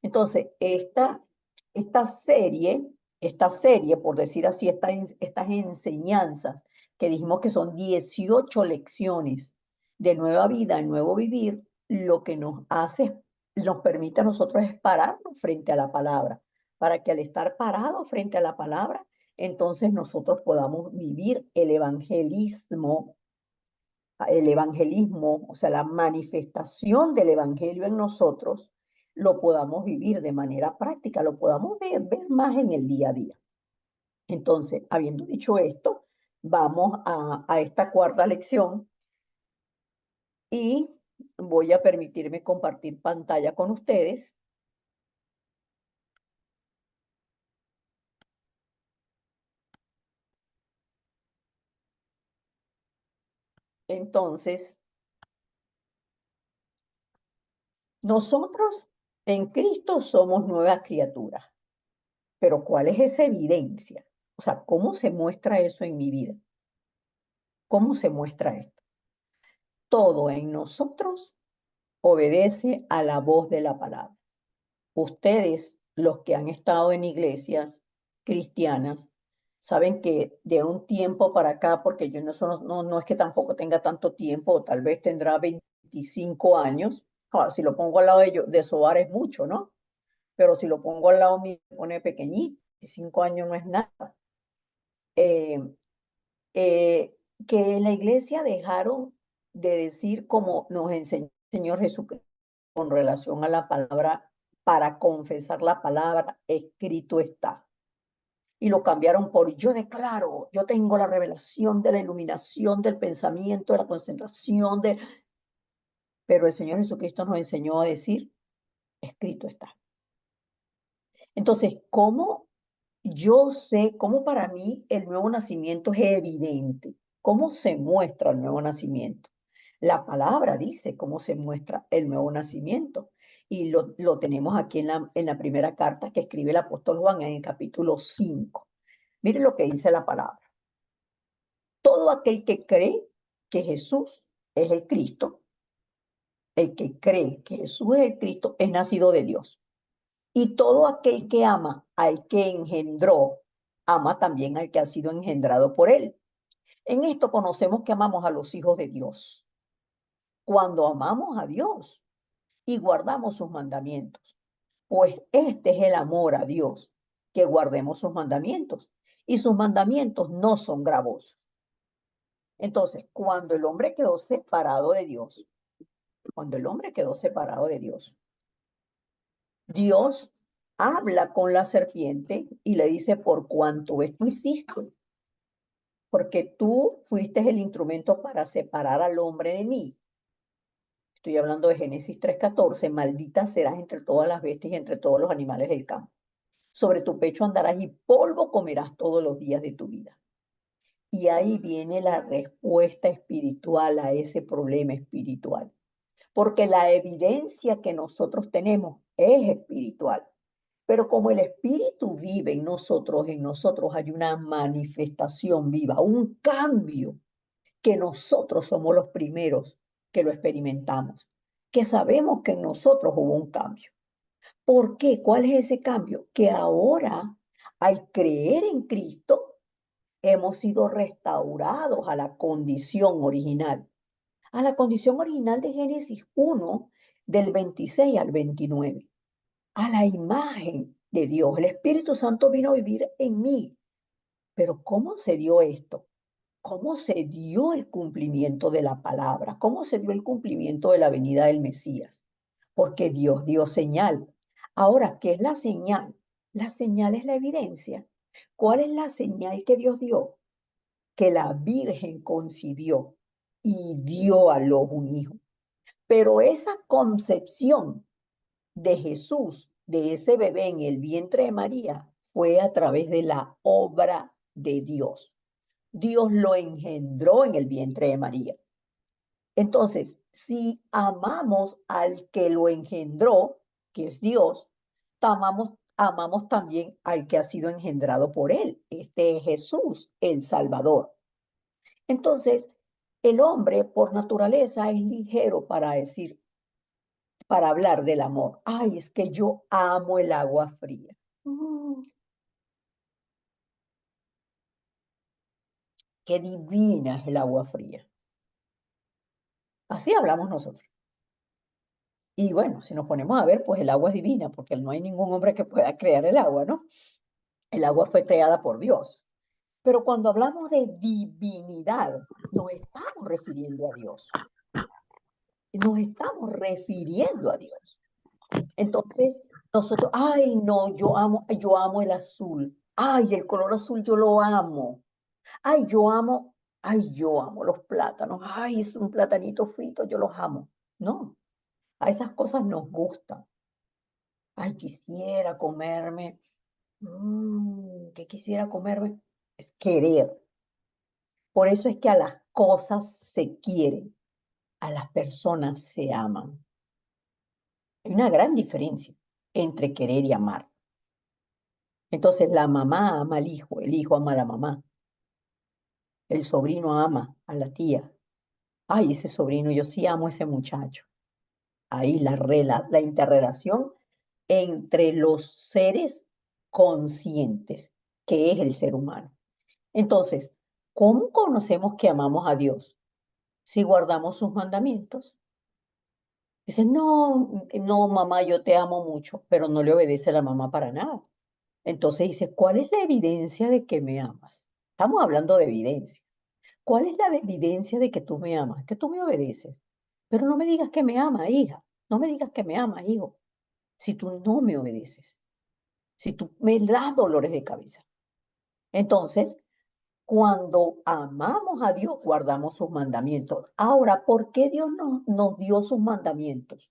Entonces, esta serie, por decir así, estas enseñanzas que dijimos que son 18 lecciones de nueva vida, el nuevo vivir, lo que nos permite a nosotros es pararnos frente a la palabra, para que al estar parados frente a la palabra, entonces nosotros podamos vivir el evangelismo, o sea, la manifestación del evangelio en nosotros, lo podamos vivir de manera práctica, lo podamos ver más en el día a día. Entonces, habiendo dicho esto, vamos a esta cuarta lección y voy a permitirme compartir pantalla con ustedes. Entonces, nosotros en Cristo somos nuevas criaturas, pero ¿cuál es esa evidencia? O sea, ¿cómo se muestra eso en mi vida? ¿Cómo se muestra esto? Todo en nosotros obedece a la voz de la palabra. Ustedes, los que han estado en iglesias cristianas, saben que de un tiempo para acá, porque yo no es que tampoco tenga tanto tiempo, o tal vez tendrá 25 años. Si lo pongo al lado de Soar es mucho, ¿no? Pero si lo pongo al lado mío, me pone pequeñito. 25 años no es nada. Eh, eh, que en la iglesia dejaron de decir como nos enseñó el Señor Jesucristo con relación a la palabra, para confesar la palabra, escrito está. Y lo cambiaron por yo declaro, yo tengo la revelación de la iluminación del pensamiento, de la concentración de... Pero el Señor Jesucristo nos enseñó a decir, escrito está. Entonces, ¿cómo yo sé, cómo para mí el nuevo nacimiento es evidente? ¿Cómo se muestra el nuevo nacimiento? La palabra dice cómo se muestra el nuevo nacimiento. Y lo tenemos aquí en la primera carta que escribe el apóstol Juan en el capítulo 5. Mire lo que dice la palabra. Todo aquel que cree que Jesús es el Cristo, el que cree que Jesús es el Cristo, es nacido de Dios. Y todo aquel que ama al que engendró, ama también al que ha sido engendrado por él. En esto conocemos que amamos a los hijos de Dios, cuando amamos a Dios y guardamos sus mandamientos. Pues este es el amor a Dios, que guardemos sus mandamientos. Y sus mandamientos no son gravosos. Entonces, cuando el hombre quedó separado de Dios, Dios habla con la serpiente y le dice, por cuanto esto hiciste, porque tú fuiste el instrumento para separar al hombre de mí. Estoy hablando de Génesis 3:14, maldita serás entre todas las bestias y entre todos los animales del campo. Sobre tu pecho andarás y polvo comerás todos los días de tu vida. Y ahí viene la respuesta espiritual a ese problema espiritual. Porque la evidencia que nosotros tenemos es espiritual. Pero como el Espíritu vive en nosotros hay una manifestación viva, un cambio que nosotros somos los primeros que lo experimentamos, que sabemos que en nosotros hubo un cambio. ¿Por qué? ¿Cuál es ese cambio? Que ahora, al creer en Cristo, hemos sido restaurados a la condición original de Génesis 1, del 26 al 29, a la imagen de Dios. El Espíritu Santo vino a vivir en mí. Pero ¿cómo se dio esto? ¿Cómo se dio el cumplimiento de la palabra? ¿Cómo se dio el cumplimiento de la venida del Mesías? Porque Dios dio señal. Ahora, ¿qué es la señal? La señal es la evidencia. ¿Cuál es la señal que Dios dio? Que la Virgen concibió y dio a luz un hijo. Pero esa concepción de Jesús, de ese bebé en el vientre de María, fue a través de la obra de Dios. Dios lo engendró en el vientre de María. Entonces, si amamos al que lo engendró, que es Dios, amamos también al que ha sido engendrado por él. Este es Jesús, el Salvador. Entonces, el hombre por naturaleza es ligero para decir, para hablar del amor. Ay, es que yo amo el agua fría. Qué divina es el agua fría. Así hablamos nosotros. Y bueno, si nos ponemos a ver, pues el agua es divina, porque no hay ningún hombre que pueda crear el agua, ¿no? El agua fue creada por Dios. Pero cuando hablamos de divinidad, nos estamos refiriendo a Dios. Nos estamos refiriendo a Dios. Entonces, nosotros, ay, no, yo amo el azul. Ay, el color azul yo lo amo. Ay, yo amo los plátanos. Ay, es un platanito frito, yo los amo. No, a esas cosas nos gustan. Ay, quisiera comerme. ¿Qué quisiera comerme? Es querer. Por eso es que a las cosas se quieren, a las personas se aman. Hay una gran diferencia entre querer y amar. Entonces la mamá ama al hijo, el hijo ama a la mamá, el sobrino ama a la tía. Ay, ese sobrino, yo sí amo a ese muchacho. Ahí la interrelación entre los seres conscientes, que es el ser humano. Entonces, ¿cómo conocemos que amamos a Dios? Si guardamos sus mandamientos. Dicen, no, no, mamá, yo te amo mucho, pero no le obedece a la mamá para nada. Entonces dice, ¿cuál es la evidencia de que me amas? Estamos hablando de evidencia. ¿Cuál es la evidencia de que tú me amas? Que tú me obedeces. Pero no me digas que me amas, hija. No me digas que me amas, hijo. Si tú no me obedeces, si tú me das dolores de cabeza. Entonces, cuando amamos a Dios, guardamos sus mandamientos. Ahora, ¿por qué Dios nos dio sus mandamientos?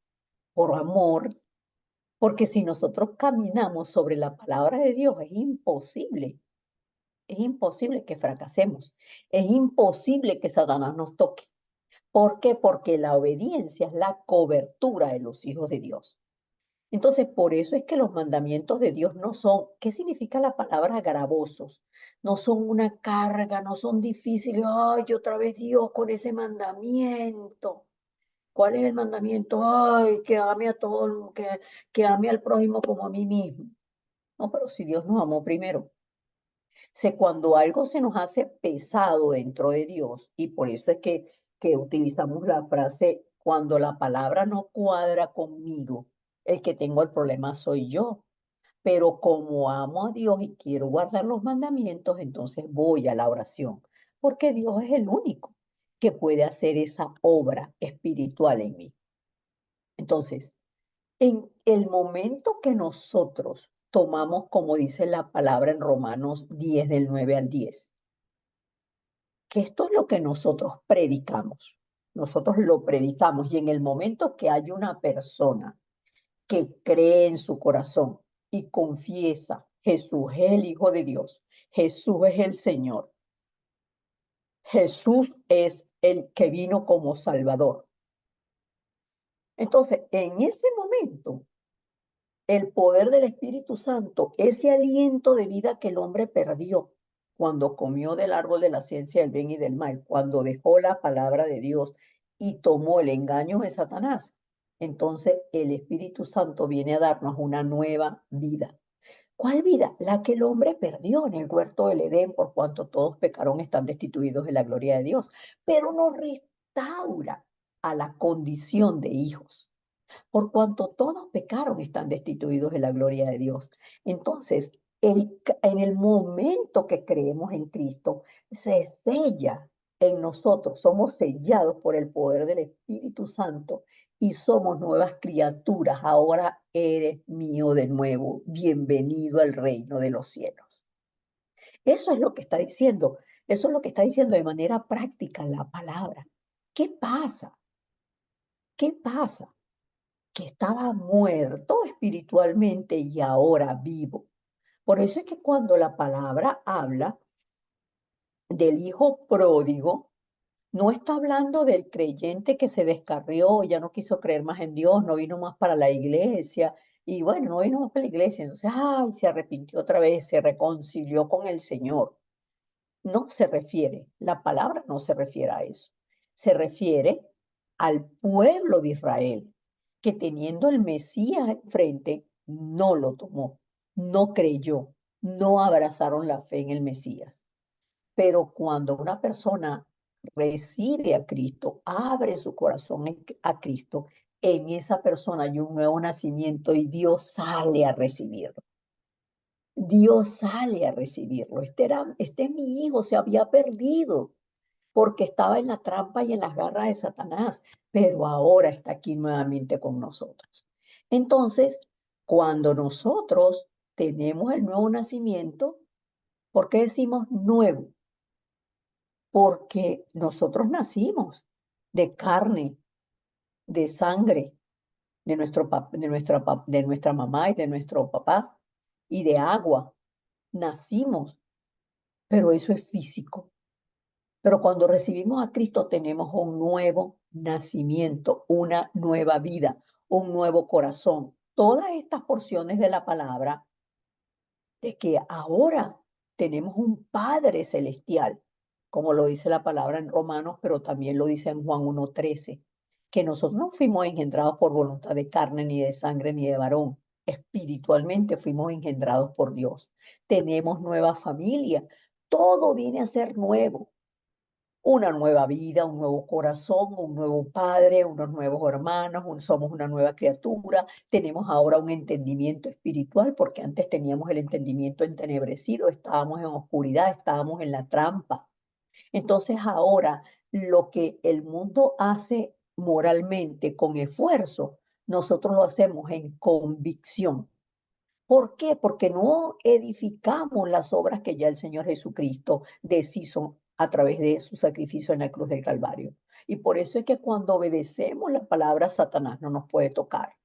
Por amor, porque si nosotros caminamos sobre la palabra de Dios, es imposible que fracasemos, es imposible que Satanás nos toque. ¿Por qué? Porque la obediencia es la cobertura de los hijos de Dios. Entonces, por eso es que los mandamientos de Dios no son, ¿qué significa la palabra gravosos? No son una carga, no son difíciles. Ay, otra vez Dios con ese mandamiento. ¿Cuál es el mandamiento? Ay, que ame a todo, que ame al prójimo como a mí mismo. No, pero si Dios nos amó primero. Sé cuando algo se nos hace pesado dentro de Dios, y por eso es que utilizamos la frase, cuando la palabra no cuadra conmigo, el que tengo el problema soy yo. Pero como amo a Dios y quiero guardar los mandamientos, entonces voy a la oración, porque Dios es el único que puede hacer esa obra espiritual en mí. Entonces, en el momento que nosotros tomamos, como dice la palabra en Romanos 10, del 9 al 10, que esto es lo que nosotros predicamos. Nosotros lo predicamos y en el momento que hay una persona que cree en su corazón y confiesa, Jesús es el Hijo de Dios, Jesús es el Señor, Jesús es el que vino como Salvador. Entonces, en ese momento, el poder del Espíritu Santo, ese aliento de vida que el hombre perdió cuando comió del árbol de la ciencia del bien y del mal, cuando dejó la palabra de Dios y tomó el engaño de Satanás, entonces el Espíritu Santo viene a darnos una nueva vida. ¿Cuál vida? La que el hombre perdió en el huerto del Edén, por cuanto todos pecaron, están destituidos de la gloria de Dios, pero nos restaura a la condición de hijos. Por cuanto todos pecaron, están destituidos de la gloria de Dios. Entonces, en el momento que creemos en Cristo, se sella en nosotros, somos sellados por el poder del Espíritu Santo y somos nuevas criaturas. Ahora eres mío de nuevo. Bienvenido al reino de los cielos. Eso es lo que está diciendo. Eso es lo que está diciendo de manera práctica la palabra. ¿Qué pasa? ¿Qué pasa? Que estaba muerto espiritualmente y ahora vivo. Por eso es que cuando la palabra habla del hijo pródigo, no está hablando del creyente que se descarrió, ya no quiso creer más en Dios, no vino más para la iglesia, y bueno, no vino más para la iglesia, entonces, ay, se arrepintió otra vez, se reconcilió con el Señor. No se refiere, la palabra no se refiere a eso, se refiere al pueblo de Israel, que teniendo el Mesías enfrente, no lo tomó, no creyó, no abrazaron la fe en el Mesías. Pero cuando una persona recibe a Cristo, abre su corazón a Cristo, en esa persona hay un nuevo nacimiento y Dios sale a recibirlo. Dios sale a recibirlo. Este es mi hijo, se había perdido porque estaba en la trampa y en las garras de Satanás, pero ahora está aquí nuevamente con nosotros. Entonces, cuando nosotros tenemos el nuevo nacimiento, ¿por qué decimos nuevo? Porque nosotros nacimos de carne, de sangre, de nuestra mamá y de nuestro papá, y de agua. Nacimos, pero eso es físico. Pero cuando recibimos a Cristo tenemos un nuevo nacimiento, una nueva vida, un nuevo corazón. Todas estas porciones de la palabra de que ahora tenemos un Padre celestial, como lo dice la palabra en Romanos, pero también lo dice en Juan 1:13, que nosotros no fuimos engendrados por voluntad de carne, ni de sangre, ni de varón. Espiritualmente fuimos engendrados por Dios. Tenemos nueva familia. Todo viene a ser nuevo, una nueva vida, un nuevo corazón, un nuevo padre, unos nuevos hermanos, somos una nueva criatura, tenemos ahora un entendimiento espiritual, porque antes teníamos el entendimiento entenebrecido, estábamos en oscuridad, estábamos en la trampa. Entonces ahora lo que el mundo hace moralmente con esfuerzo, nosotros lo hacemos en convicción. ¿Por qué? Porque no edificamos las obras que ya el Señor Jesucristo deshizo a través de su sacrificio en la cruz del Calvario. Y por eso es que cuando obedecemos la palabra, Satanás no nos puede tocar.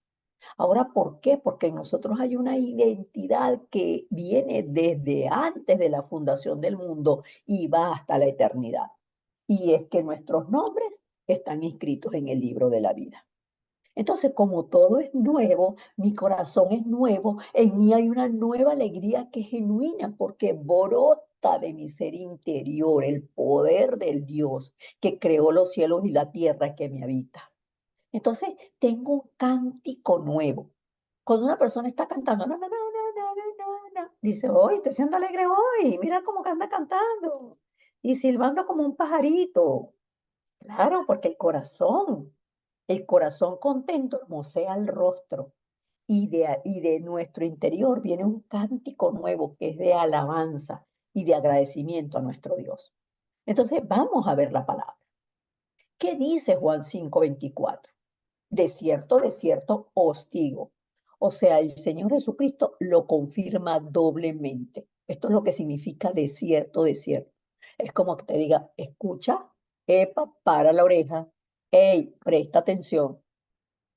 Ahora, ¿por qué? Porque en nosotros hay una identidad que viene desde antes de la fundación del mundo y va hasta la eternidad. Y es que nuestros nombres están inscritos en el libro de la vida. Entonces, como todo es nuevo, mi corazón es nuevo, en mí hay una nueva alegría que es genuina porque brota de mi ser interior el poder del Dios que creó los cielos y la tierra que me habita. Entonces, tengo un cántico nuevo. Cuando una persona está cantando, no, no, no, no, no, no, no, no, dice, hoy estoy siendo alegre hoy, mira cómo que anda cantando y silbando como un pajarito. Claro, porque el corazón contento hermosea el rostro y de nuestro interior viene un cántico nuevo que es de alabanza y de agradecimiento a nuestro Dios. Entonces vamos a ver la palabra. ¿Qué dice Juan 5:24? De cierto os digo. O sea, el Señor Jesucristo lo confirma doblemente. Esto es lo que significa de cierto, de cierto. Es como que te diga, escucha, epa, para la oreja, hey, presta atención.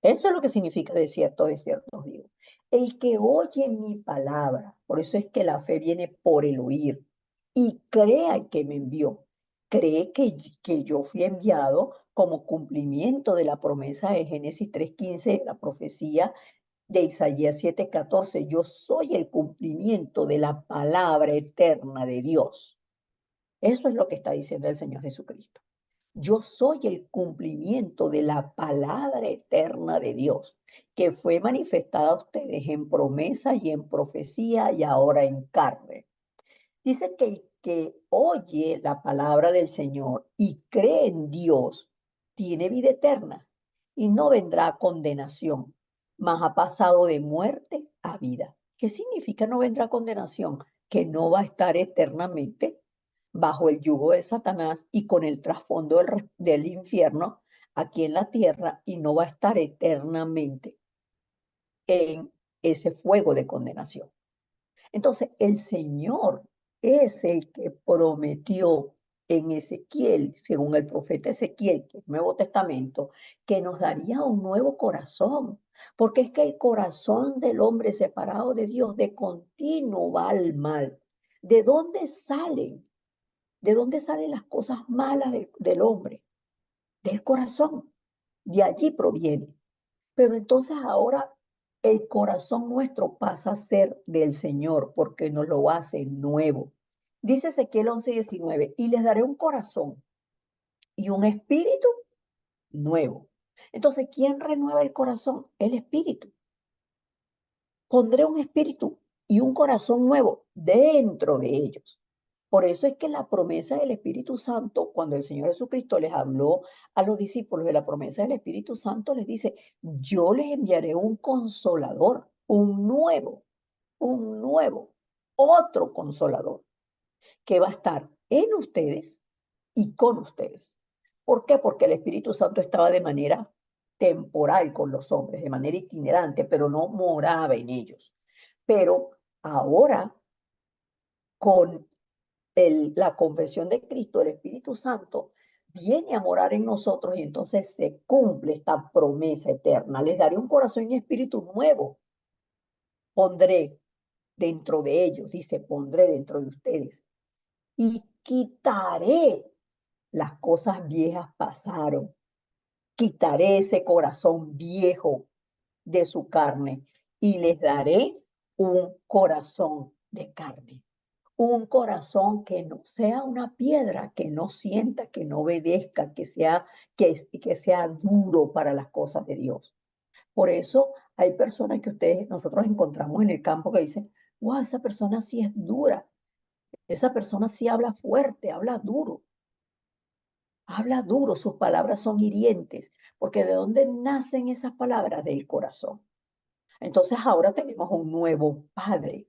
Eso es lo que significa de cierto os digo. El que oye mi palabra, por eso es que la fe viene por el oír, y crea el que me envió. Cree que yo fui enviado como cumplimiento de la promesa de Génesis 3:15, la profecía de Isaías 7:14. Yo soy el cumplimiento de la palabra eterna de Dios. Eso es lo que está diciendo el Señor Jesucristo. Yo soy el cumplimiento de la palabra eterna de Dios, que fue manifestada a ustedes en promesa y en profecía y ahora en carne. Dice que el que oye la palabra del Señor y cree en Dios tiene vida eterna y no vendrá a condenación, mas ha pasado de muerte a vida. ¿Qué significa no vendrá a condenación? Que no va a estar eternamente bajo el yugo de Satanás y con el trasfondo del infierno aquí en la tierra y no va a estar eternamente en ese fuego de condenación. Entonces, el Señor es el que prometió en Ezequiel, según el profeta Ezequiel, que es Nuevo Testamento, que nos daría un nuevo corazón, porque es que el corazón del hombre separado de Dios de continuo va al mal. ¿De dónde salen? ¿De dónde salen las cosas malas del hombre? Del corazón. De allí proviene. Pero entonces ahora el corazón nuestro pasa a ser del Señor porque nos lo hace nuevo. Dice Ezequiel 11:19, y les daré un corazón y un espíritu nuevo. Entonces, ¿quién renueva el corazón? El Espíritu. Pondré un espíritu y un corazón nuevo dentro de ellos. Por eso es que la promesa del Espíritu Santo, cuando el Señor Jesucristo les habló a los discípulos de la promesa del Espíritu Santo, les dice, yo les enviaré un consolador, un nuevo, otro consolador, que va a estar en ustedes y con ustedes. ¿Por qué? Porque el Espíritu Santo estaba de manera temporal con los hombres, de manera itinerante, pero no moraba en ellos. Pero ahora, con la confesión de Cristo, el Espíritu Santo viene a morar en nosotros y entonces se cumple esta promesa eterna. Les daré un corazón y espíritu nuevo. Pondré dentro de ellos, dice, pondré dentro de ustedes. Y quitaré las cosas viejas pasaron. Quitaré ese corazón viejo de su carne y les daré un corazón de carne. Un corazón que no sea una piedra, que no sienta, que no obedezca, que sea duro para las cosas de Dios. Por eso hay personas que nosotros encontramos en el campo que dicen, wow, esa persona sí es dura, esa persona sí habla duro, sus palabras son hirientes, porque ¿de dónde nacen esas palabras? Del corazón. Entonces ahora tenemos un nuevo padre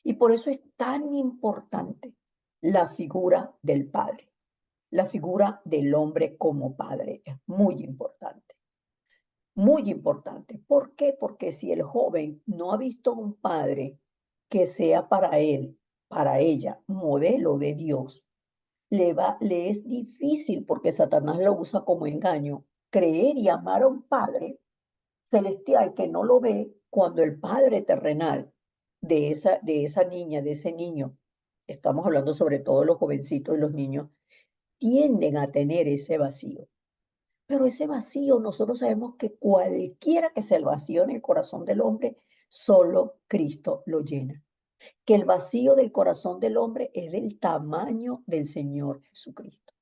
y por eso es tan importante la figura del padre, la figura del hombre como padre. Es muy importante, muy importante. ¿Por qué? Porque si el joven no ha visto un padre que sea para él, para ella, modelo de Dios, le es difícil, porque Satanás lo usa como engaño, creer y amar a un padre celestial que no lo ve cuando el padre terrenal de esa niña, de ese niño, estamos hablando sobre todo los jovencitos y los niños, tienden a tener ese vacío. Pero ese vacío, nosotros sabemos que cualquiera que sea el vacío en el corazón del hombre, solo Cristo lo llena. Que el vacío del corazón del hombre es del tamaño del Señor Jesucristo.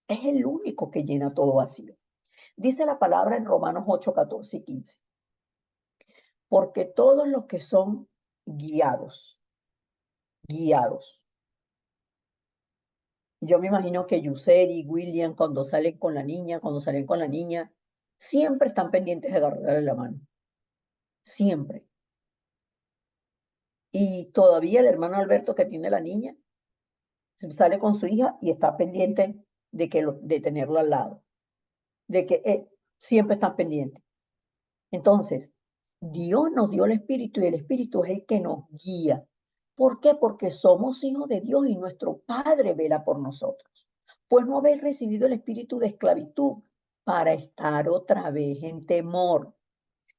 Es el único que llena todo vacío. Dice la palabra en Romanos 8, 14 y 15. Porque todos los que son guiados. Yo me imagino que Yuseri y William, cuando salen con la niña, siempre están pendientes de agarrarle la mano. Siempre. Y todavía el hermano Alberto que tiene la niña, sale con su hija y está pendiente de tenerla al lado. De que siempre están pendientes. Entonces, Dios nos dio el Espíritu y el Espíritu es el que nos guía. ¿Por qué? Porque somos hijos de Dios y nuestro Padre vela por nosotros. Pues no habéis recibido el espíritu de esclavitud para estar otra vez en temor,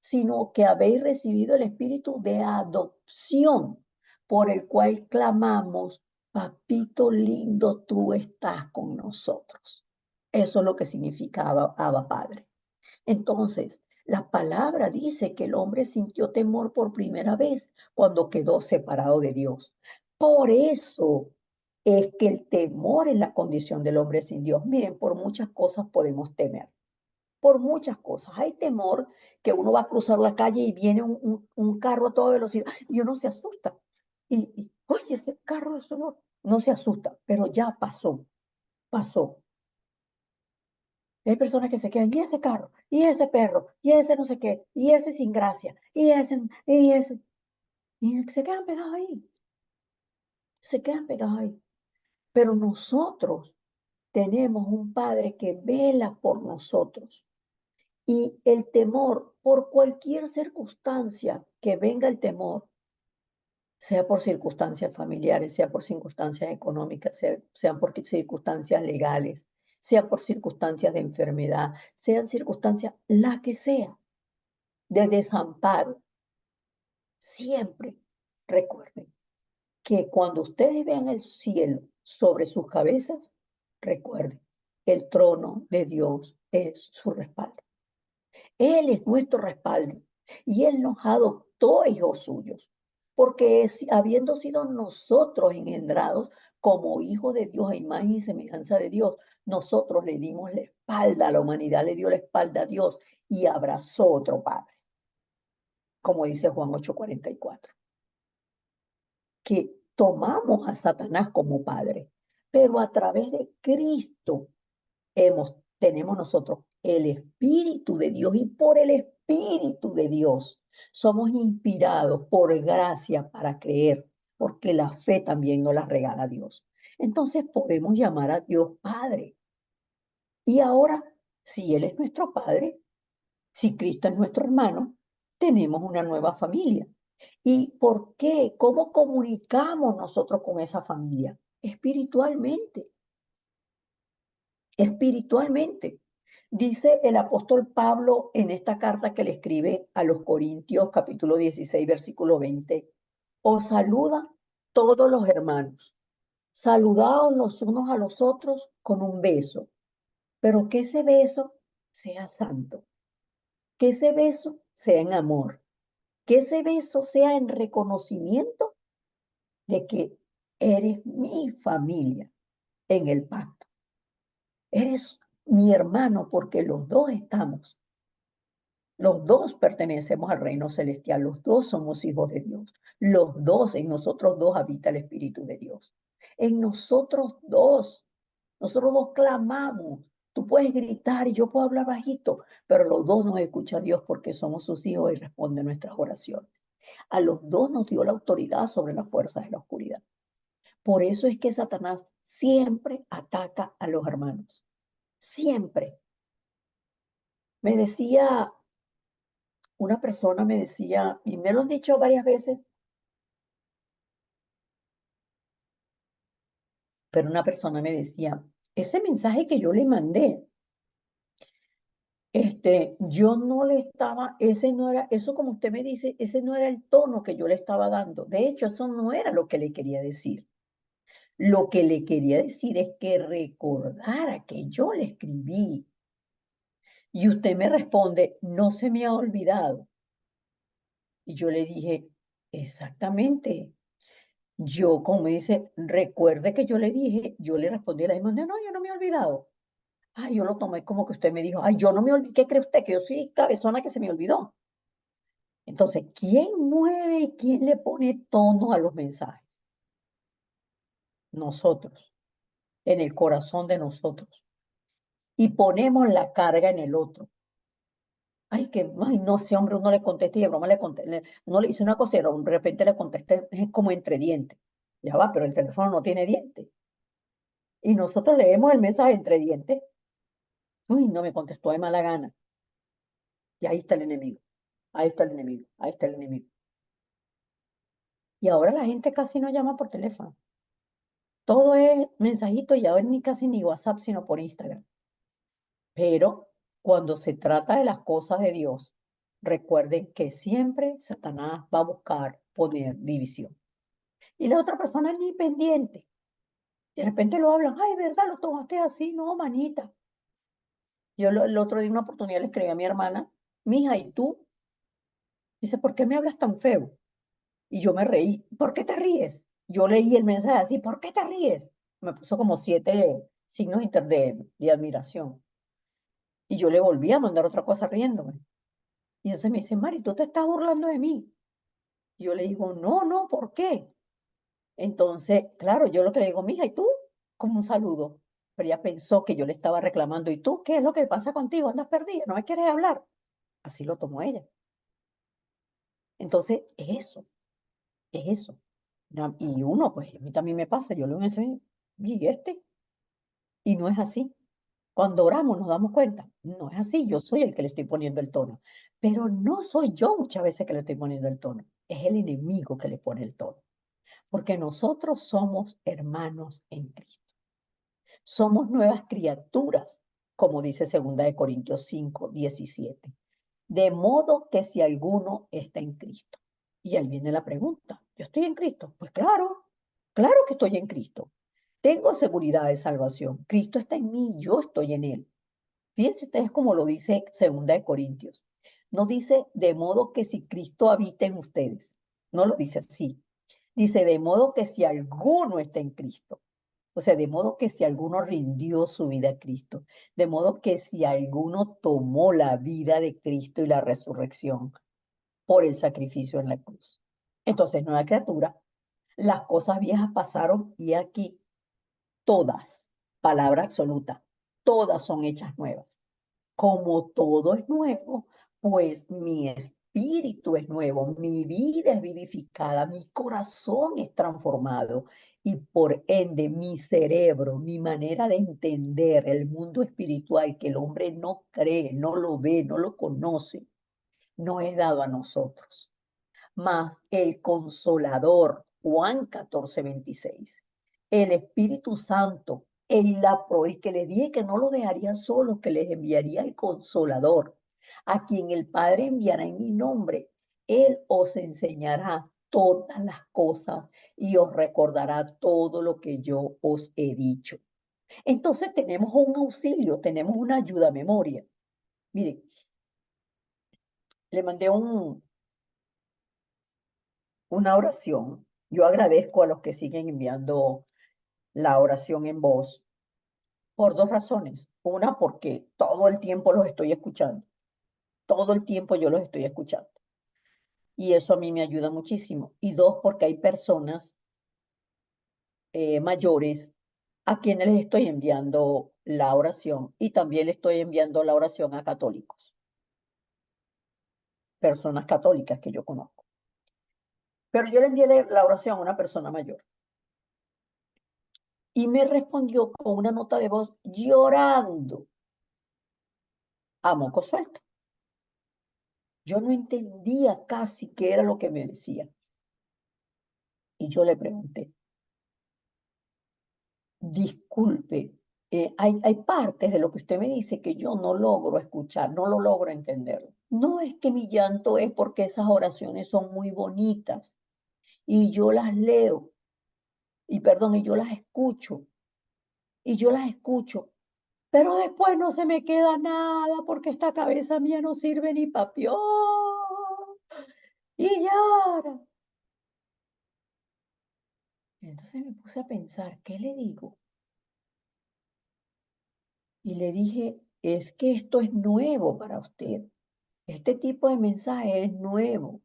sino que habéis recibido el espíritu de adopción, por el cual clamamos, papito lindo, tú estás con nosotros. Eso es lo que significaba Abba Padre. Entonces, la palabra dice que el hombre sintió temor por primera vez cuando quedó separado de Dios. Por eso es que el temor es la condición del hombre sin Dios. Miren, por muchas cosas podemos temer, por muchas cosas. Hay temor que uno va a cruzar la calle y viene un carro a toda velocidad y uno se asusta. Oye, ese carro, eso no se asusta, pero ya pasó. Hay personas que se quedan, y ese carro, y ese perro, y ese no sé qué, y ese sin gracia, y se quedan pegados ahí, se quedan pegados ahí. Pero nosotros tenemos un Padre que vela por nosotros. Y el temor, por cualquier circunstancia que venga el temor, sea por circunstancias familiares, sea por circunstancias económicas, sean por circunstancias legales, sea por circunstancias de enfermedad, sean circunstancias, la que sea, de desamparo, siempre recuerden que cuando ustedes vean el cielo sobre sus cabezas, recuerden, el trono de Dios es su respaldo. Él es nuestro respaldo y Él nos adoptó hijos suyos, porque habiendo sido nosotros engendrados como hijos de Dios a imagen y semejanza de Dios, nosotros le dimos la espalda, la humanidad le dio la espalda a Dios y abrazó otro padre, como dice Juan 8:44, que tomamos a Satanás como padre, pero a través de Cristo tenemos nosotros el Espíritu de Dios y por el Espíritu de Dios somos inspirados por gracia para creer, porque la fe también nos la regala Dios. Entonces podemos llamar a Dios Padre. Y ahora, si Él es nuestro Padre, si Cristo es nuestro hermano, tenemos una nueva familia. ¿Y por qué? ¿Cómo comunicamos nosotros con esa familia? Espiritualmente, espiritualmente. Dice el apóstol Pablo en esta carta que le escribe a los Corintios, capítulo 16, versículo 20, os saludan todos los hermanos. Saludaos los unos a los otros con un beso, pero que ese beso sea santo, que ese beso sea en amor, que ese beso sea en reconocimiento de que eres mi familia en el pacto. Eres mi hermano porque los dos pertenecemos al reino celestial, los dos somos hijos de Dios, los dos, en nosotros dos habita el Espíritu de Dios. En nosotros dos clamamos. Tú puedes gritar y yo puedo hablar bajito, pero los dos nos escucha Dios porque somos sus hijos y responde nuestras oraciones. A los dos nos dio la autoridad sobre las fuerzas de la oscuridad. Por eso es que Satanás siempre ataca a los hermanos. Siempre. Me decía, una persona me decía, y me lo han dicho varias veces, pero una persona me decía, ese mensaje que yo le mandé, yo no le estaba, ese no era, eso como usted me dice, ese no era el tono que yo le estaba dando. De hecho, eso no era lo que le quería decir. Lo que le quería decir es que recordara que yo le escribí y usted me responde, no se me ha olvidado. Y yo le dije, exactamente. Yo, como dice, recuerde que yo le dije, yo le respondí a la misma, no, yo no me he olvidado. Ay, yo lo tomé como que usted me dijo, ay, yo no me olvidé, ¿qué cree usted? Que yo soy cabezona que se me olvidó. Entonces, ¿quién mueve y quién le pone tono a los mensajes? Nosotros, en el corazón de nosotros. Y ponemos la carga en el otro. Ay, ay, no, ese hombre uno le contesta y de broma le contesta, uno le dice una cosa y de repente le contesta, es como entre dientes. Ya va, pero el teléfono no tiene dientes. Y nosotros leemos el mensaje entre dientes. Uy, no me contestó de mala gana. Y ahí está el enemigo. Ahí está el enemigo. Ahí está el enemigo. Y ahora la gente casi no llama por teléfono. Todo es mensajito y ahora ni casi ni WhatsApp, sino por Instagram. Pero cuando se trata de las cosas de Dios, recuerden que siempre Satanás va a buscar poner división. Y la otra persona ni pendiente. De repente lo hablan, ay, ¿verdad? Lo tomaste así, no, manita. Yo el otro día una oportunidad le escribí a mi hermana, mija, ¿y tú? Dice, ¿por qué me hablas tan feo? Y yo me reí. ¿Por qué te ríes? Yo leí el mensaje así, ¿por qué te ríes? Me puso como 7 signos de admiración. Y yo le volví a mandar otra cosa riéndome. Y entonces me dice, Mari, tú te estás burlando de mí. Y yo le digo, no, no, ¿por qué? Entonces, claro, yo lo que le digo, mija, ¿y tú? Como un saludo. Pero ella pensó que yo le estaba reclamando, ¿y tú qué es lo que pasa contigo? ¿Andas perdida? ¿No me quieres hablar? Así lo tomó ella. Entonces, es eso. Y uno, pues, a mí también me pasa, yo le enseño, y y no es así. Cuando oramos nos damos cuenta, no es así, yo soy el que le estoy poniendo el tono, pero no soy yo muchas veces que le estoy poniendo el tono, es el enemigo que le pone el tono, porque nosotros somos hermanos en Cristo, somos nuevas criaturas, como dice 2 Corintios 5:17, de modo que si alguno está en Cristo. Y ahí viene la pregunta, ¿yo estoy en Cristo? Pues claro, claro que estoy en Cristo. Tengo seguridad de salvación. Cristo está en mí, yo estoy en él. Fíjense ustedes como lo dice 2 Corintios. No dice de modo que si Cristo habita en ustedes. No lo dice así. Dice de modo que si alguno está en Cristo. O sea, de modo que si alguno rindió su vida a Cristo, de modo que si alguno tomó la vida de Cristo y la resurrección por el sacrificio en la cruz. Entonces, nueva criatura, las cosas viejas pasaron y aquí todas, palabra absoluta, todas son hechas nuevas. Como todo es nuevo, pues mi espíritu es nuevo, mi vida es vivificada, mi corazón es transformado y por ende mi cerebro, mi manera de entender el mundo espiritual que el hombre no cree, no lo ve, no lo conoce, no es dado a nosotros. Mas el Consolador, Juan 14:26, el Espíritu Santo, el que les dije que no lo dejaría solo, que les enviaría el Consolador, a quien el Padre enviará en mi nombre. Él os enseñará todas las cosas y os recordará todo lo que yo os he dicho. Entonces tenemos un auxilio, tenemos una ayuda a memoria. Miren, le mandé una oración. Yo agradezco a los que siguen enviando la oración en voz por dos razones. Una, porque todo el tiempo los estoy escuchando. Todo el tiempo yo los estoy escuchando. Y eso a mí me ayuda muchísimo. Y dos, porque hay personas mayores a quienes les estoy enviando la oración y también le estoy enviando la oración a católicos, personas católicas que yo conozco. Pero yo le envié la oración a una persona mayor y me respondió con una nota de voz llorando a moco suelto. Yo no entendía casi qué era lo que me decía. Y yo le pregunté, disculpe, hay partes de lo que usted me dice que yo no logro escuchar, no lo logro entender. No es que mi llanto es porque esas oraciones son muy bonitas y yo las leo, y perdón, y yo las escucho, pero después no se me queda nada porque esta cabeza mía no sirve ni papión. Y llora. Entonces me puse a pensar, ¿qué le digo? Y le dije, es que esto es nuevo para usted. Este tipo de mensaje es nuevo.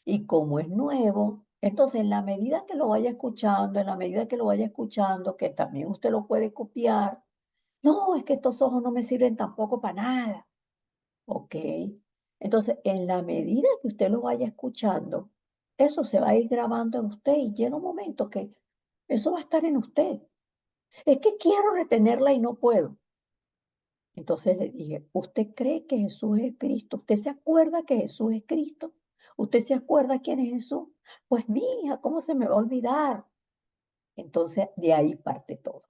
Y como es nuevo, entonces en la medida que lo vaya escuchando, en la medida que lo vaya escuchando, que también usted lo puede copiar. No, es que estos ojos no me sirven tampoco para nada. ¿Ok? Entonces, en la medida que usted lo vaya escuchando, eso se va a ir grabando en usted y llega un momento que eso va a estar en usted. Es que quiero retenerla y no puedo. Entonces le dije, ¿usted cree que Jesús es Cristo? ¿Usted se acuerda que Jesús es Cristo? ¿Usted se acuerda quién es Jesús? Pues mija, ¿cómo se me va a olvidar? Entonces de ahí parte todo.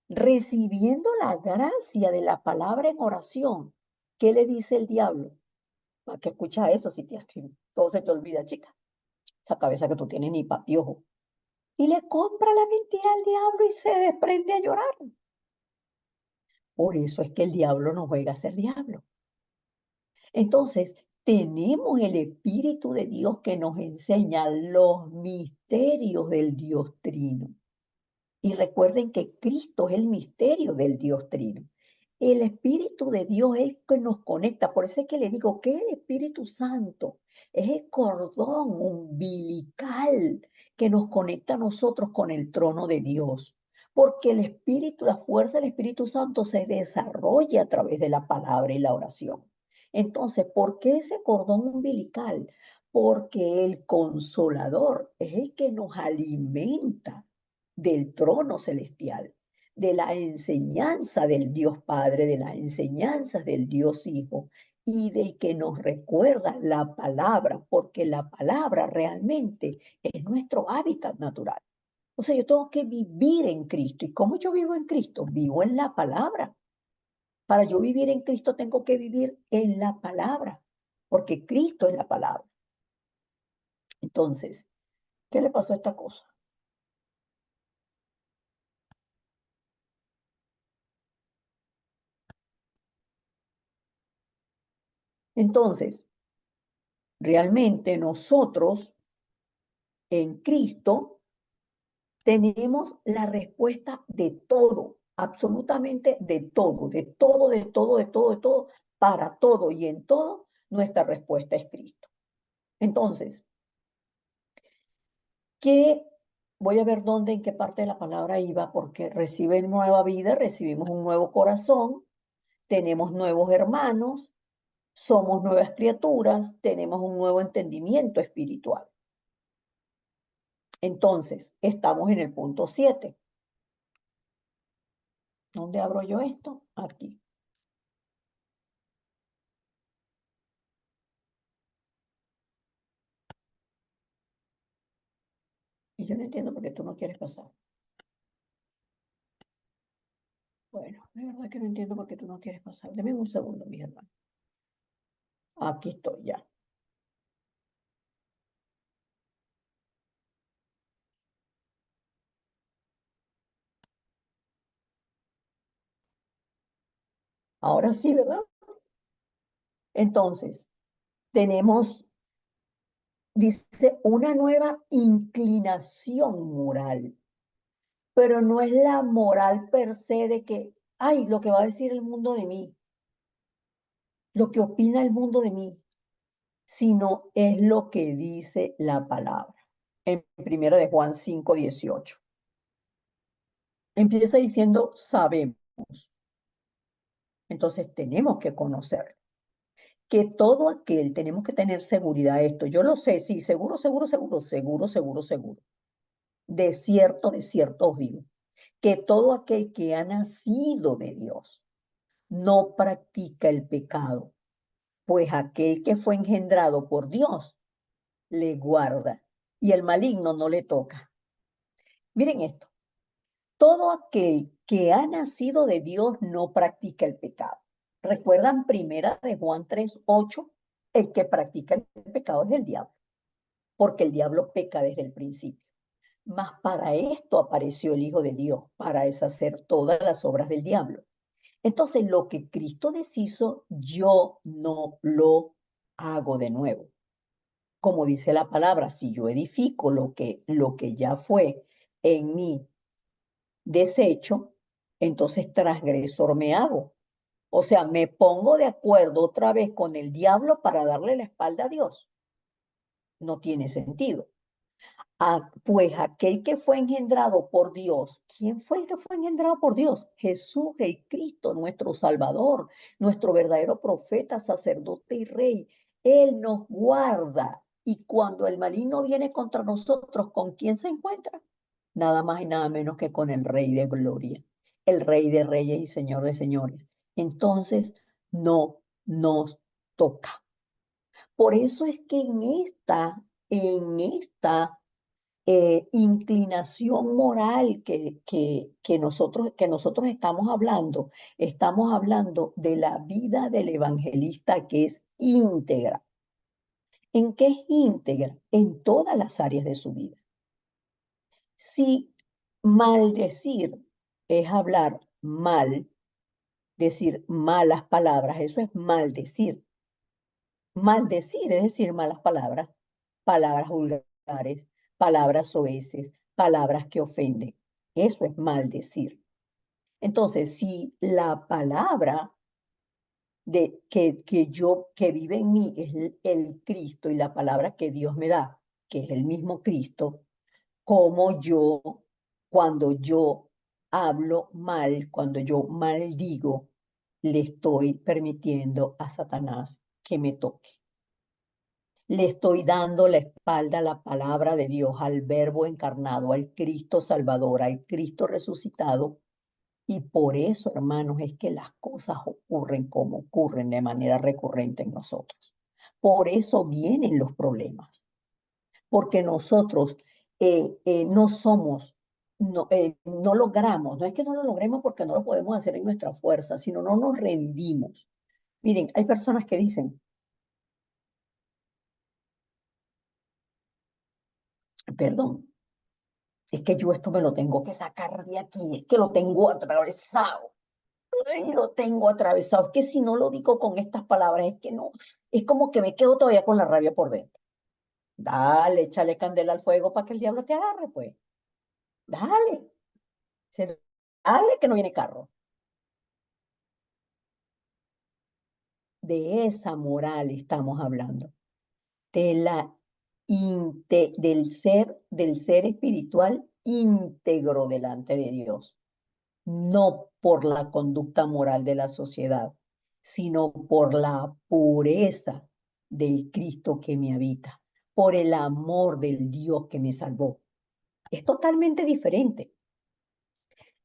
Recibiendo la gracia de la palabra en oración, ¿qué le dice el diablo? ¿Para qué escucha eso si todo se te olvida, chica? Esa cabeza que tú tienes ni papiojo. Y le compra la mentira al diablo y se desprende a llorar. Por eso es que el diablo no juega a ser diablo. Entonces, tenemos el Espíritu de Dios que nos enseña los misterios del Dios Trino. Y recuerden que Cristo es el misterio del Dios Trino. El Espíritu de Dios es el que nos conecta. Por eso es que le digo que el Espíritu Santo es el cordón umbilical que nos conecta a nosotros con el trono de Dios. Porque el Espíritu, la fuerza del Espíritu Santo se desarrolla a través de la palabra y la oración. Entonces, ¿por qué ese cordón umbilical? Porque el consolador es el que nos alimenta del trono celestial, de la enseñanza del Dios Padre, de las enseñanzas del Dios Hijo y del que nos recuerda la palabra, porque la palabra realmente es nuestro hábitat natural. O sea, yo tengo que vivir en Cristo. ¿Y cómo yo vivo en Cristo? Vivo en la palabra. Para yo vivir en Cristo tengo que vivir en la palabra, porque Cristo es la palabra. Entonces, ¿qué le pasó a esta cosa? Entonces, realmente nosotros en Cristo tenemos la respuesta de todo, absolutamente de todo, de todo, de todo, de todo, de todo, para todo y en todo, nuestra respuesta es Cristo. Entonces, ¿qué? Voy a ver dónde, en qué parte de la palabra iba, porque recibe nueva vida, recibimos un nuevo corazón, tenemos nuevos hermanos, somos nuevas criaturas, tenemos un nuevo entendimiento espiritual. Entonces, estamos en el punto 7. ¿Dónde abro yo esto? Aquí. Y yo no entiendo por qué tú no quieres pasar. Bueno, de verdad que no entiendo por qué tú no quieres pasar. Deme un segundo, mi hermano. Aquí estoy ya. Ahora sí, ¿verdad? Entonces, tenemos, dice, una nueva inclinación moral, pero no es la moral per se de que, ay, lo que va a decir el mundo de mí, lo que opina el mundo de mí, sino es lo que dice la palabra. En primera de Juan 5:18. Empieza diciendo, sabemos. Entonces tenemos que conocer que todo aquel, tenemos que tener seguridad de esto. Yo lo sé, sí, seguro, seguro, seguro, seguro, seguro, seguro. De cierto os digo, que todo aquel que ha nacido de Dios no practica el pecado, pues aquel que fue engendrado por Dios le guarda y el maligno no le toca. Miren esto, todo aquel que ha nacido de Dios no practica el pecado. ¿Recuerdan primera de Juan 3:8? El que practica el pecado es el diablo, porque el diablo peca desde el principio. Mas para esto apareció el Hijo de Dios, para deshacer todas las obras del diablo. Entonces, lo que Cristo deshizo, yo no lo hago de nuevo. Como dice la palabra, si yo edifico lo que ya fue en mí desecho, entonces transgresor me hago. O sea, me pongo de acuerdo otra vez con el diablo para darle la espalda a Dios. No tiene sentido. Pues aquel que fue engendrado por Dios, ¿quién fue el que fue engendrado por Dios? Jesús, el Cristo, nuestro Salvador, nuestro verdadero profeta, sacerdote y rey. Él nos guarda. Y cuando el maligno viene contra nosotros, ¿con quién se encuentra? Nada más y nada menos que con el Rey de Gloria, el Rey de Reyes y Señor de Señores. Entonces, no nos toca. Por eso es que en esta inclinación moral que nosotros estamos hablando de la vida del evangelista que es íntegra. ¿En qué es íntegra? En todas las áreas de su vida. Si maldecir es hablar mal, decir malas palabras, eso es maldecir. Maldecir es decir malas palabras, palabras vulgares, palabras soeces, palabras que ofenden. Eso es maldecir. Entonces, si la palabra que vive en mí es el Cristo y la palabra que Dios me da, que es el mismo Cristo, como cuando yo hablo mal, cuando yo maldigo, le estoy permitiendo a Satanás que me toque. Le estoy dando la espalda a la palabra de Dios, al Verbo encarnado, al Cristo Salvador, al Cristo resucitado. Y por eso, hermanos, es que las cosas ocurren como ocurren de manera recurrente en nosotros. Por eso vienen los problemas, porque nosotros no somos, no logramos, no es que no lo logremos porque no lo podemos hacer en nuestra fuerza, sino no nos rendimos. Miren, hay personas que dicen, perdón, es que yo esto me lo tengo que sacar de aquí, es que lo tengo atravesado, y lo tengo atravesado, es que si no lo digo con estas palabras, es que no, es como que me quedo todavía con la rabia por dentro. Dale, échale candela al fuego para que el diablo te agarre, pues. Dale, dale que no viene carro. De esa moral estamos hablando, de del ser espiritual íntegro delante de Dios, no por la conducta moral de la sociedad, sino por la pureza del Cristo que me habita, por el amor del Dios que me salvó. Es totalmente diferente,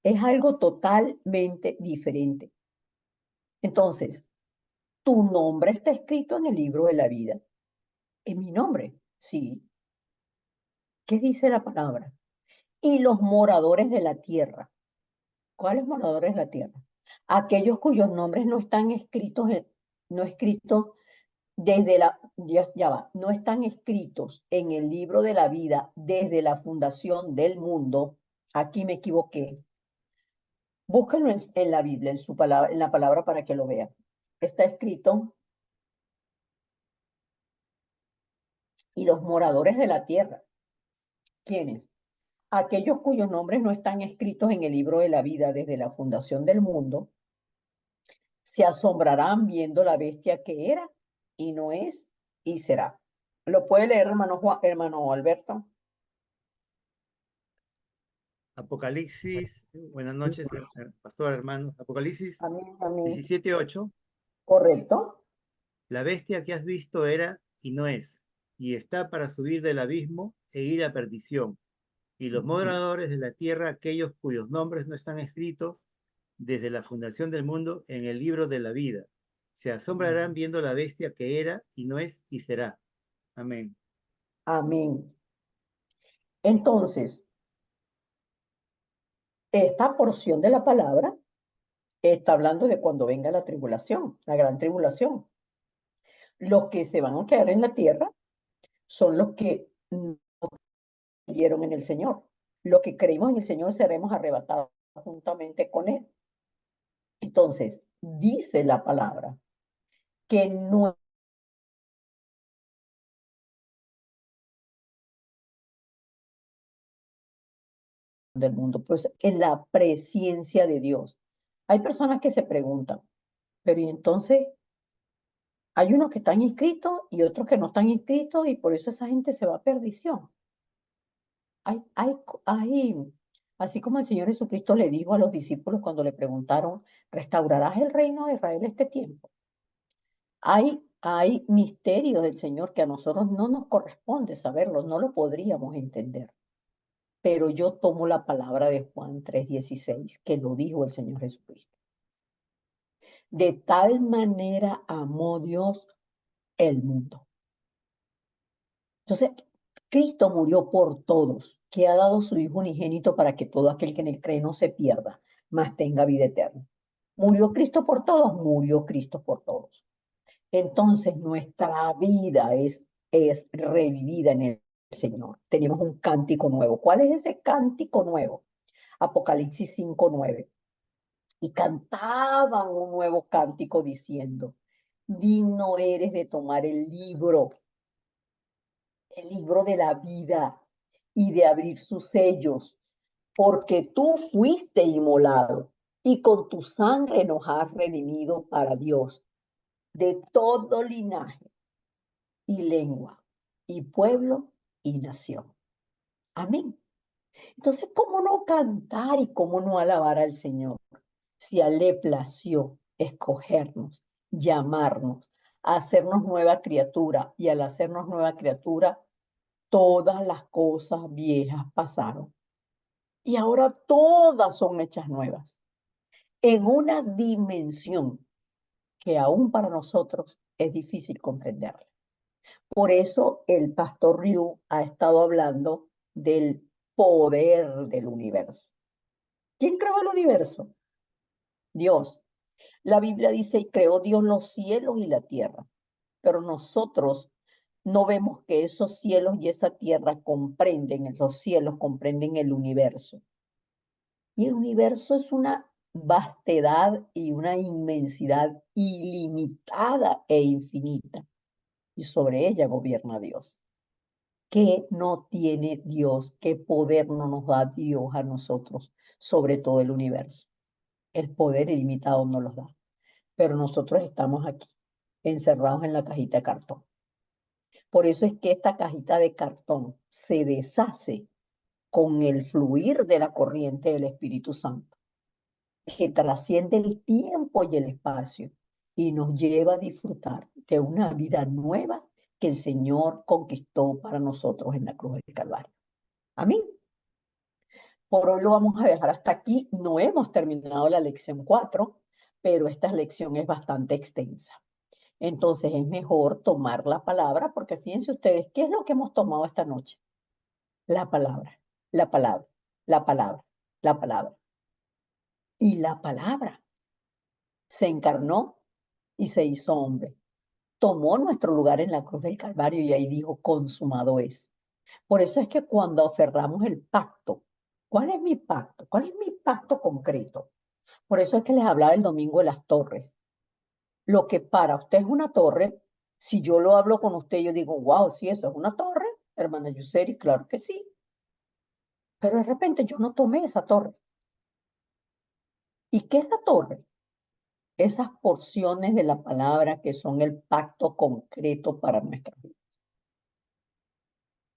es algo totalmente diferente. Entonces, tu nombre está escrito en el libro de la vida. ¿Es mi nombre? Sí. ¿Qué dice la palabra? Y los moradores de la tierra. ¿Cuáles moradores de la tierra? Aquellos cuyos nombres no están escritos, no escritos desde ya va, no están escritos en el libro de la vida desde la fundación del mundo. Aquí me equivoqué. Búsquenlo en la Biblia, en la palabra para que lo vean. Está escrito, y los moradores de la tierra. ¿Quiénes? Aquellos cuyos nombres no están escritos en el libro de la vida desde la fundación del mundo, se asombrarán viendo la bestia que era y no es y será. ¿Lo puede leer, hermano Alberto? Apocalipsis, buenas Sí. noches, pastor hermano. Apocalipsis A mí, 17:8. correcto. La bestia que has visto era y no es, y está para subir del abismo e ir a perdición. Y los Ujú. moradores de la tierra, aquellos cuyos nombres no están escritos desde la fundación del mundo en el libro de la vida, se asombrarán viendo la bestia que era y no es y será. Amén. Amén. Entonces, esta porción de la palabra está hablando de cuando venga la tribulación, la gran tribulación. Los que se van a quedar en la tierra son los que no creyeron en el Señor. Los que creímos en el Señor seremos arrebatados juntamente con Él. Entonces, dice la palabra que no es del mundo, pues en la presencia de Dios. Hay personas que se preguntan, pero ¿y entonces hay unos que están inscritos y otros que no están inscritos y por eso esa gente se va a perdición? Hay, así como el Señor Jesucristo le dijo a los discípulos cuando le preguntaron, ¿restaurarás el reino de Israel este tiempo? Hay misterios del Señor que a nosotros no nos corresponde saberlos, no lo podríamos entender. Pero yo tomo la palabra de Juan 3:16, que lo dijo el Señor Jesucristo. De tal manera amó Dios el mundo. Entonces, Cristo murió por todos, que ha dado su Hijo unigénito para que todo aquel que en él cree no se pierda, mas tenga vida eterna. ¿Murió Cristo por todos? Murió Cristo por todos. Entonces, nuestra vida es revivida en el Señor. Tenemos un cántico nuevo. ¿Cuál es ese cántico nuevo? Apocalipsis 5:9. Y cantaban un nuevo cántico diciendo, digno eres de tomar el libro de la vida y de abrir sus sellos, porque tú fuiste inmolado y con tu sangre nos has redimido para Dios de todo linaje y lengua y pueblo y nación. Amén. Entonces, ¿cómo no cantar y cómo no alabar al Señor si a Él le plació escogernos, llamarnos, hacernos nueva criatura, y al hacernos nueva criatura, todas las cosas viejas pasaron y ahora todas son hechas nuevas en una dimensión que aún para nosotros es difícil comprenderla? Por eso el pastor Ryu ha estado hablando del poder del universo. ¿Quién creó el universo? Dios. La Biblia dice, y creó Dios los cielos y la tierra, pero nosotros no vemos que esos cielos y esa tierra comprenden, los cielos comprenden el universo. Y el universo es una vastedad y una inmensidad ilimitada e infinita, y sobre ella gobierna Dios. ¿Qué no tiene Dios? ¿Qué poder no nos da Dios a nosotros sobre todo el universo? El poder ilimitado nos lo da. Pero nosotros estamos aquí, encerrados en la cajita de cartón. Por eso es que esta cajita de cartón se deshace con el fluir de la corriente del Espíritu Santo, que trasciende el tiempo y el espacio y nos lleva a disfrutar de una vida nueva que el Señor conquistó para nosotros en la cruz del Calvario. Amén. Por hoy lo vamos a dejar hasta aquí. No hemos terminado la lección 4, pero esta lección es bastante extensa. Entonces es mejor tomar la palabra, porque fíjense ustedes, ¿qué es lo que hemos tomado esta noche? La palabra, la palabra, la palabra, la palabra. Y la palabra se encarnó y se hizo hombre. Tomó nuestro lugar en la cruz del Calvario y ahí dijo, consumado es. Por eso es que cuando aferramos el pacto, ¿cuál es mi pacto? ¿Cuál es mi pacto concreto? Por eso es que les hablaba el domingo de las torres. Lo que para usted es una torre, si yo lo hablo con usted, yo digo, wow, sí, eso es una torre, hermana Yuseri, claro que sí. Pero de repente yo no tomé esa torre. ¿Y qué es la torre? Esas porciones de la palabra que son el pacto concreto para nuestra vida.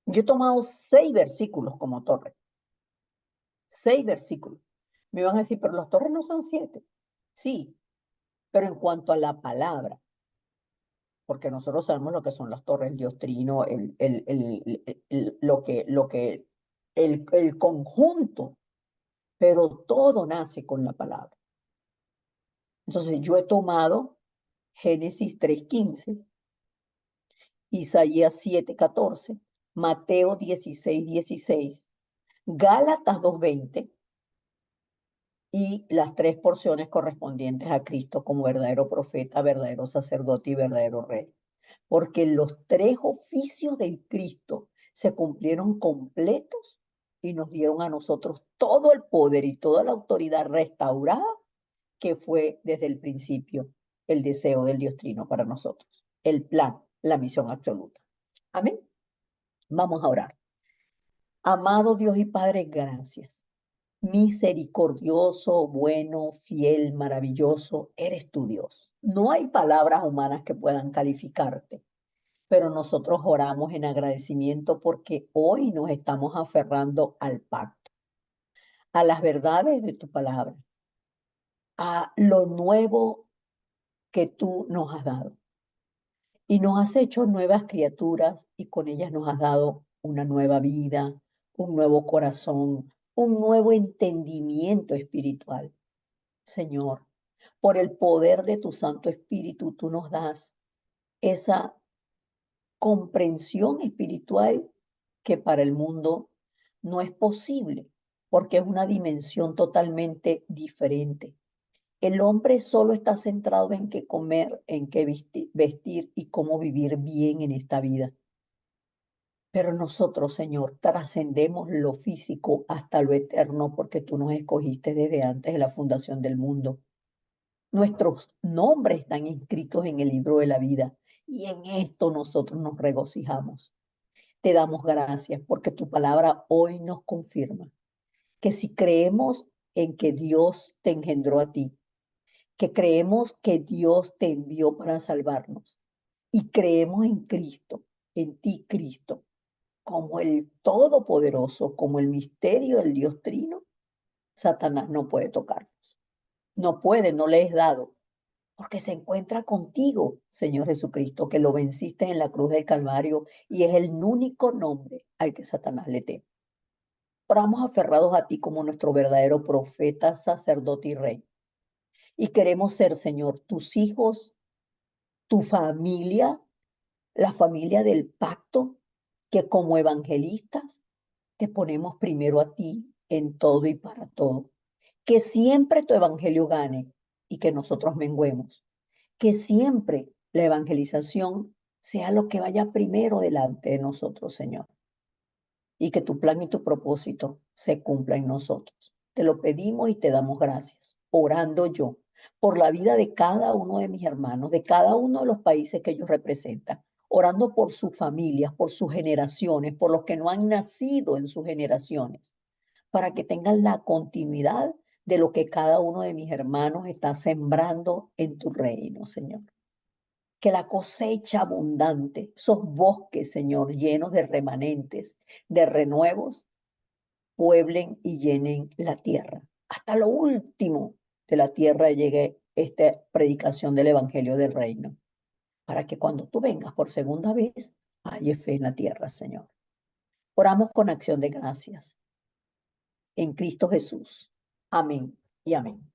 Yo he tomado 6 versículos como torre. 6 versículos. Me van a decir, pero las torres no son 7. Sí, pero en cuanto a la palabra, porque nosotros sabemos lo que son las torres, el diotrino, el conjunto, pero todo nace con la palabra. Entonces yo he tomado Génesis 3:15, Isaías 7:14, Mateo 16:16, Gálatas 2:20 y las 3 porciones correspondientes a Cristo como verdadero profeta, verdadero sacerdote y verdadero rey. Porque los 3 oficios del Cristo se cumplieron completos y nos dieron a nosotros todo el poder y toda la autoridad restaurada que fue desde el principio el deseo del Dios Trino para nosotros, el plan, la misión absoluta. Amén. Vamos a orar. Amado Dios y Padre, gracias. Misericordioso, bueno, fiel, maravilloso, eres tu Dios. No hay palabras humanas que puedan calificarte, pero nosotros oramos en agradecimiento porque hoy nos estamos aferrando al pacto, a las verdades de tu palabra, a lo nuevo que tú nos has dado. Y nos has hecho nuevas criaturas y con ellas nos has dado una nueva vida, un nuevo corazón, un nuevo entendimiento espiritual. Señor, por el poder de tu Santo Espíritu, tú nos das esa comprensión espiritual que para el mundo no es posible, porque es una dimensión totalmente diferente. El hombre solo está centrado en qué comer, en qué vestir y cómo vivir bien en esta vida. Pero nosotros, Señor, trascendemos lo físico hasta lo eterno porque tú nos escogiste desde antes de la fundación del mundo. Nuestros nombres están inscritos en el libro de la vida y en esto nosotros nos regocijamos. Te damos gracias porque tu palabra hoy nos confirma que si creemos en que Dios te engendró a ti, que creemos que Dios te envió para salvarnos y creemos en Cristo, en ti, Cristo, como el Todopoderoso, como el misterio del Dios Trino, Satanás no puede tocarnos. No puede, no le es dado, porque se encuentra contigo, Señor Jesucristo, que lo venciste en la cruz del Calvario y es el único nombre al que Satanás le teme. Oramos aferrados a ti como nuestro verdadero profeta, sacerdote y rey. Y queremos ser, Señor, tus hijos, tu familia, la familia del pacto, que como evangelistas te ponemos primero a ti en todo y para todo. Que siempre tu evangelio gane y que nosotros menguemos. Que siempre la evangelización sea lo que vaya primero delante de nosotros, Señor. Y que tu plan y tu propósito se cumplan en nosotros. Te lo pedimos y te damos gracias, orando yo por la vida de cada uno de mis hermanos, de cada uno de los países que ellos representan. orando por sus familias, por sus generaciones, por los que no han nacido en sus generaciones, para que tengan la continuidad de lo que cada uno de mis hermanos está sembrando en tu reino, Señor. Que la cosecha abundante, esos bosques, Señor, llenos de remanentes, de renuevos, pueblen y llenen la tierra. Hasta lo último de la tierra llegue esta predicación del Evangelio del Reino, para que cuando tú vengas por segunda vez, haya fe en la tierra, Señor. Oramos con acción de gracias en Cristo Jesús. Amén y amén.